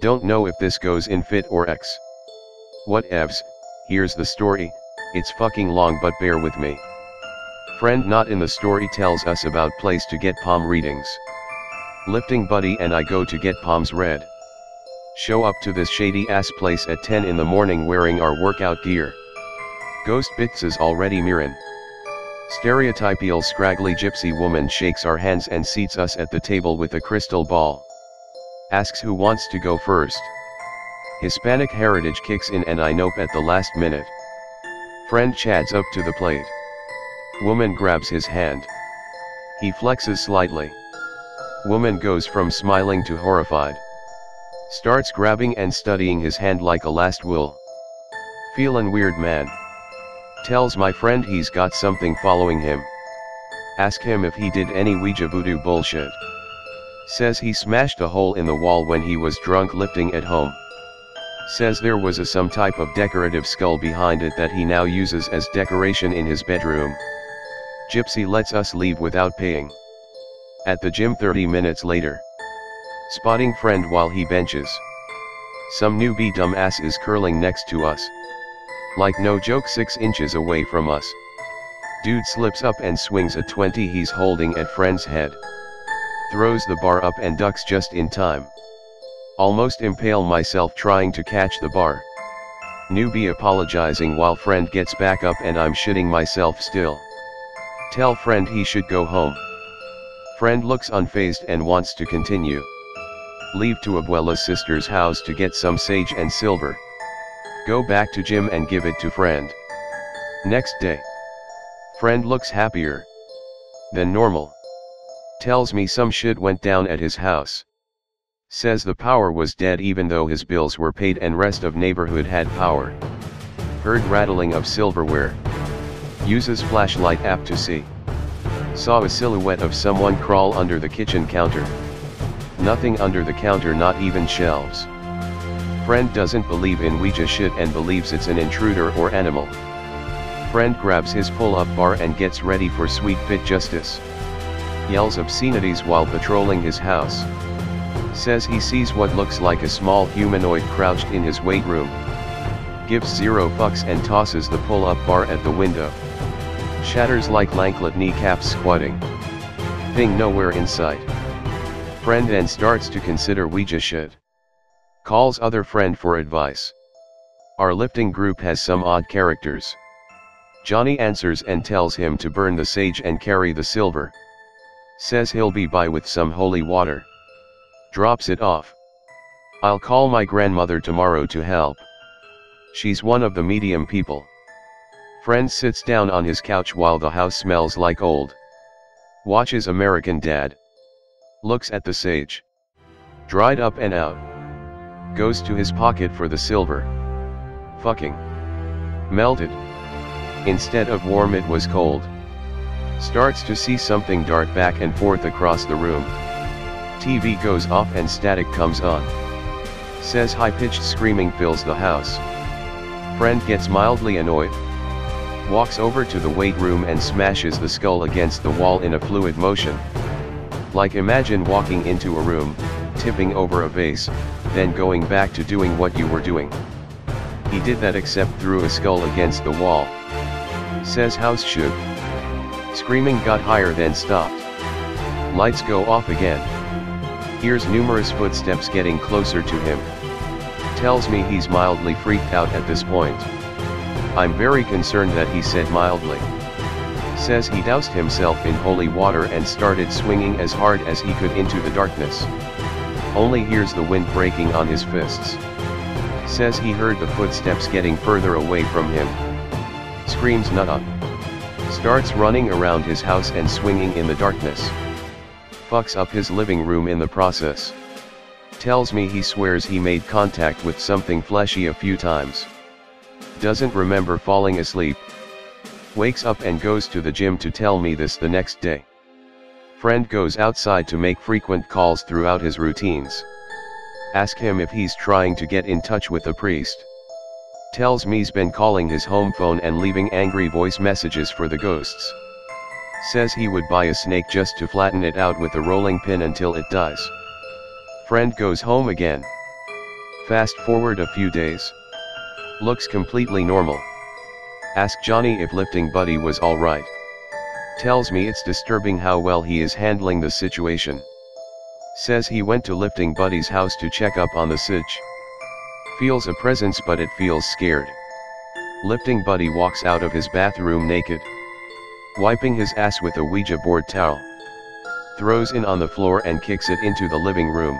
Don't know if this goes in fit or X. Whatevs, here's the story, it's fucking long but bear with me. Friend not in the story tells us about place to get palm readings. Lifting buddy and I go to get palms read. Show up to this shady ass place at 10 in the morning wearing our workout gear. Ghost bits is already mirin. Stereotypical scraggly gypsy woman shakes our hands and seats us at the table with a crystal ball. Asks who wants to go first. Hispanic heritage kicks in and I nope at the last minute. Friend chads up to the plate. Woman grabs his hand. He flexes slightly. Woman goes from smiling to horrified. Starts grabbing and studying his hand like a last will. Feelin' weird man. Tells my friend he's got something following him. Ask him if he did any Ouija voodoo bullshit. Says he smashed a hole in the wall when he was drunk lifting at home. Says there was some type of decorative skull behind it that he now uses as decoration in his bedroom. Gypsy lets us leave without paying. At the gym 30 minutes later. Spotting friend while he benches. Some newbie dumbass is curling next to us. Like no joke 6 inches away from us. Dude slips up and swings a 20 he's holding at friend's head. Throws the bar up and ducks just in time. Almost impale myself trying to catch the bar. Newbie apologizing while friend gets back up and I'm shitting myself still. Tell friend he should go home. Friend looks unfazed and wants to continue. Leave to Abuela's sister's house to get some sage and silver. Go back to gym and give it to friend. Next day. Friend looks happier than normal. Tells me some shit went down at his house. Says the power was dead even though his bills were paid and rest of neighborhood had power. Heard rattling of silverware. Uses flashlight app to see. Saw a silhouette of someone crawl under the kitchen counter. Nothing under the counter, not even shelves. Friend doesn't believe in Ouija shit and believes it's an intruder or animal. Friend grabs his pull-up bar and gets ready for sweet fit justice. Yells obscenities while patrolling his house. Says he sees what looks like a small humanoid crouched in his weight room. Gives 0 fucks and tosses the pull-up bar at the window. Shatters like lanklet kneecaps squatting. Thing nowhere in sight. Friend then starts to consider Ouija shit. Calls other friend for advice. Our lifting group has some odd characters. Johnny answers and tells him to burn the sage and carry the silver. Says he'll be by with some holy water. Drops it off. I'll call my grandmother tomorrow to help. She's one of the medium people. Friend sits down on his couch while the house smells like old. Watches American Dad. Looks at the sage. Dried up and out. Goes to his pocket for the silver. Fucking melted. Instead of warm it was cold. Starts to see something dart back and forth across the room. TV goes off and static comes on. Says high-pitched screaming fills the house. Friend gets mildly annoyed. Walks over to the weight room and smashes the skull against the wall in a fluid motion. Like imagine walking into a room, tipping over a vase, then going back to doing what you were doing. He did that except threw a skull against the wall. Says house shook. Screaming got higher then stopped. Lights go off again. Hears numerous footsteps getting closer to him. Tells me he's mildly freaked out at this point. I'm very concerned that he said mildly. Says he doused himself in holy water and started swinging as hard as he could into the darkness. Only hears the wind breaking on his fists. Says he heard the footsteps getting further away from him. Screams nut up. Starts running around his house and swinging in the darkness. Fucks up his living room in the process. Tells me he swears he made contact with something fleshy a few times. Doesn't remember falling asleep. Wakes up and goes to the gym to tell me this the next day. Friend goes outside to make frequent calls throughout his routines. Ask him if he's trying to get in touch with the priest. Tells me's been calling his home phone and leaving angry voice messages for the ghosts. Says he would buy a snake just to flatten it out with a rolling pin until it dies. Friend goes home again. Fast forward a few days. Looks completely normal. Ask Johnny if lifting buddy was alright. Tells me it's disturbing how well he is handling the situation. Says he went to lifting buddy's house to check up on the sitch. Feels a presence but it feels scared. Lifting buddy walks out of his bathroom naked. Wiping his ass with a Ouija board towel. Throws it on the floor and kicks it into the living room.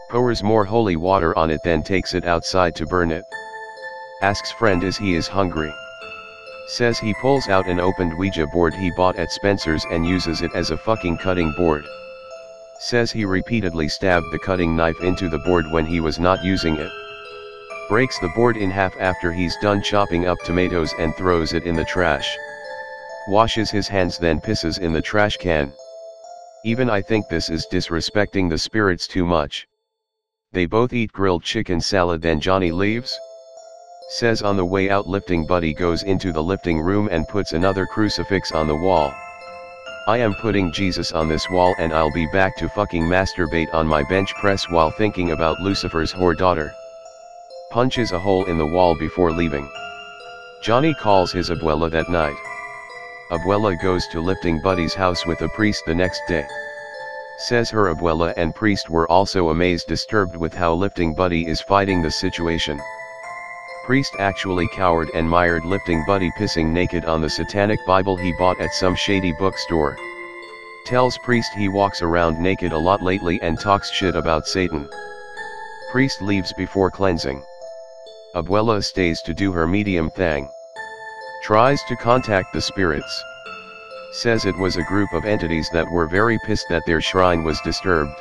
Pours more holy water on it, then takes it outside to burn it. Asks friend is he is hungry. Says he pulls out an opened Ouija board he bought at Spencer's and uses it as a fucking cutting board. Says he repeatedly stabbed the cutting knife into the board when he was not using it. Breaks the board in half after he's done chopping up tomatoes and throws it in the trash. Washes his hands then pisses in the trash can. Even I think this is disrespecting the spirits too much. They both eat grilled chicken salad then Johnny leaves. Says on the way out lifting buddy goes into the lifting room and puts another crucifix on the wall. I am putting Jesus on this wall and I'll be back to fucking masturbate on my bench press while thinking about Lucifer's whore daughter. Punches a hole in the wall before leaving. Johnny calls his abuela that night. Abuela goes to lifting buddy's house with a priest the next day. Says her abuela and priest were also amazed disturbed with how lifting buddy is fighting the situation. Priest actually cowered and mired lifting buddy pissing naked on the satanic Bible he bought at some shady bookstore. Tells priest he walks around naked a lot lately and talks shit about Satan. Priest leaves before cleansing. Abuela stays to do her medium thing. Tries to contact the spirits. Says it was a group of entities that were very pissed that their shrine was disturbed.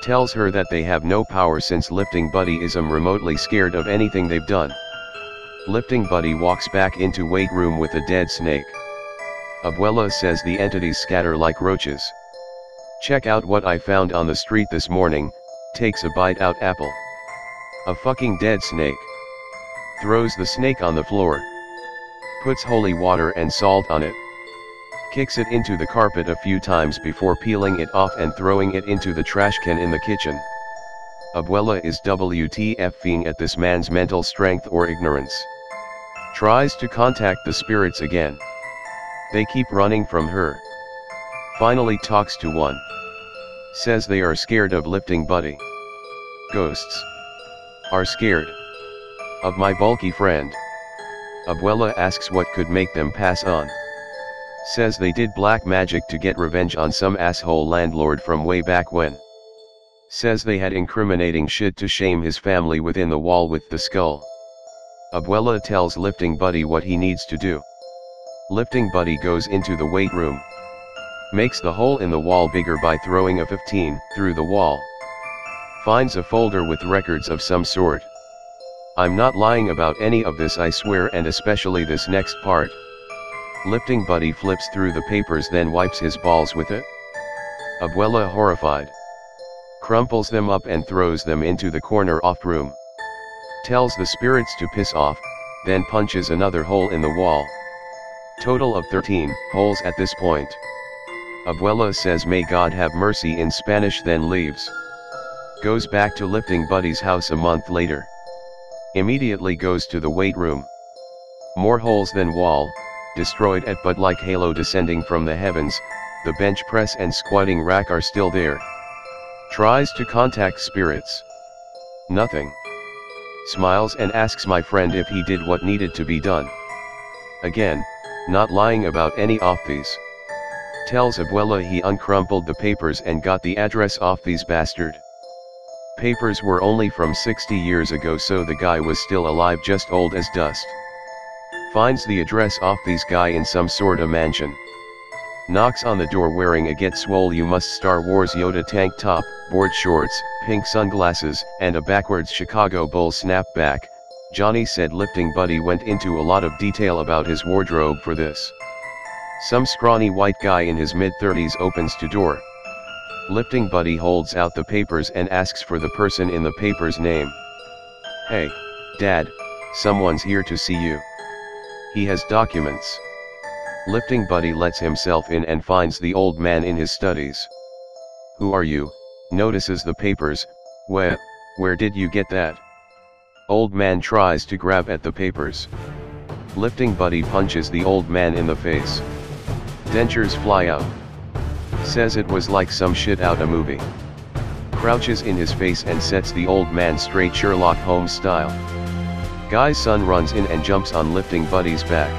Tells her that they have no power since lifting buddy isn't remotely scared of anything they've done. Lifting buddy walks back into weight room with a dead snake. Abuela says the entities scatter like roaches. Check out what I found on the street this morning. Takes a bite out apple. A fucking dead snake. Throws the snake on the floor. Puts holy water and salt on it. Kicks it into the carpet a few times before peeling it off and throwing it into the trash can in the kitchen. Abuela is WTFing at this man's mental strength or ignorance. Tries to contact the spirits again. They keep running from her. Finally talks to one. Says they are scared of lifting buddy. Ghosts. Are scared. Of my bulky friend. Abuela asks what could make them pass on. Says they did black magic to get revenge on some asshole landlord from way back when. Says they had incriminating shit to shame his family within the wall with the skull. Abuela tells lifting buddy what he needs to do. Lifting buddy goes into the weight room. Makes the hole in the wall bigger by throwing a 15 through the wall. Finds a folder with records of some sort. I'm not lying about any of this, I swear, and especially this next part. Lifting buddy flips through the papers then wipes his balls with it. Abuela horrified. Crumples them up and throws them into the corner off room. Tells the spirits to piss off, then punches another hole in the wall. Total of 13 holes at this point. Abuela says may God have mercy in Spanish then leaves. Goes back to lifting buddy's house a month later. Immediately goes to the weight room. More holes than wall. Destroyed at but like halo descending from the heavens, the bench press and squatting rack are still there. Tries to contact spirits. Nothing. Smiles and asks my friend if he did what needed to be done. Again, not lying about any of these. Tells Abuela he uncrumpled the papers and got the address off these bastard. Papers were only from 60 years ago, so the guy was still alive, just old as dust. Finds the address off these guy in some sorta mansion. Knocks on the door wearing a Get Swole You Must Star Wars Yoda tank top, board shorts, pink sunglasses, and a backwards Chicago Bulls snapback. Johnny said lifting buddy went into a lot of detail about his wardrobe for this. Some scrawny white guy in his mid-30s opens to door. Lifting buddy holds out the papers and asks for the person in the paper's name. Hey, Dad, someone's here to see you. He has documents. Lifting buddy lets himself in and finds the old man in his studies. Who are you? Notices the papers. Where did you get that? Old man tries to grab at the papers. Lifting buddy punches the old man in the face. Dentures fly out. Says it was like some shit out a movie. Crouches in his face and sets the old man straight Sherlock Holmes style. Guy's son runs in and jumps on lifting buddy's back.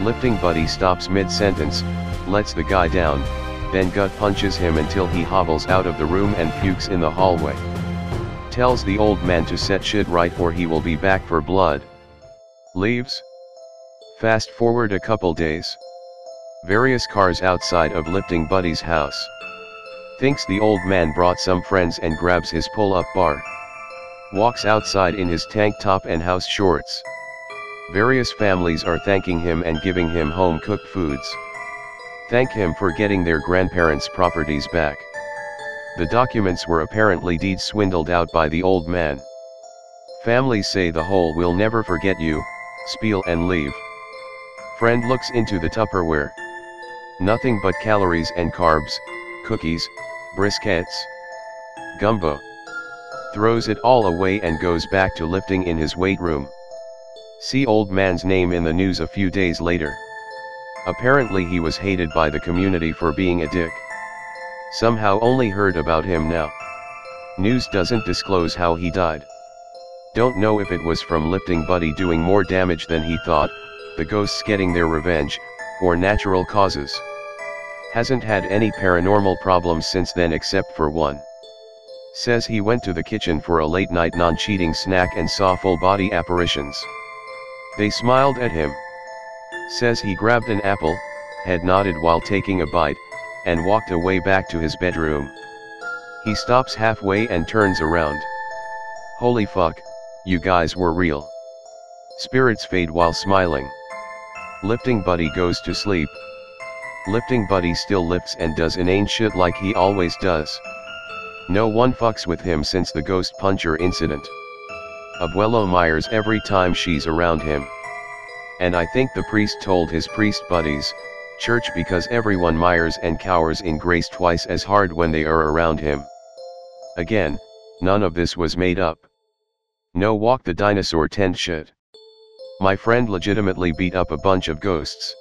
Lifting buddy stops mid-sentence, lets the guy down, then gut punches him until he hobbles out of the room and pukes in the hallway. Tells the old man to set shit right or he will be back for blood. Leaves. Fast forward a couple days. Various cars outside of lifting buddy's house. Thinks the old man brought some friends and grabs his pull-up bar. Walks outside in his tank top and house shorts. Various families are thanking him and giving him home-cooked foods. Thank him for getting their grandparents' properties back. The documents were apparently deeds swindled out by the old man. Families say the whole "will never forget you" spiel and leave. Friend looks into the Tupperware. Nothing but calories and carbs, cookies, briskets, gumbo. Throws it all away and goes back to lifting in his weight room. See old man's name in the news a few days later. Apparently he was hated by the community for being a dick. Somehow only heard about him now. News doesn't disclose how he died. Don't know if it was from lifting buddy doing more damage than he thought, the ghosts getting their revenge, or natural causes. Hasn't had any paranormal problems since then except for one. Says he went to the kitchen for a late night non-cheating snack and saw full body apparitions. They smiled at him. Says he grabbed an apple, head nodded while taking a bite, and walked away back to his bedroom. He stops halfway and turns around. Holy fuck, you guys were real. Spirits fade while smiling. Lifting buddy goes to sleep. Lifting buddy still lifts and does inane shit like he always does. No one fucks with him since the Ghostpuncher incident. Abuelo Myers every time she's around him. And I think the priest told his priest buddies, church, because everyone mires and cowers in grace twice as hard when they are around him. Again, none of this was made up. No walk the dinosaur tent shit. My friend legitimately beat up a bunch of ghosts.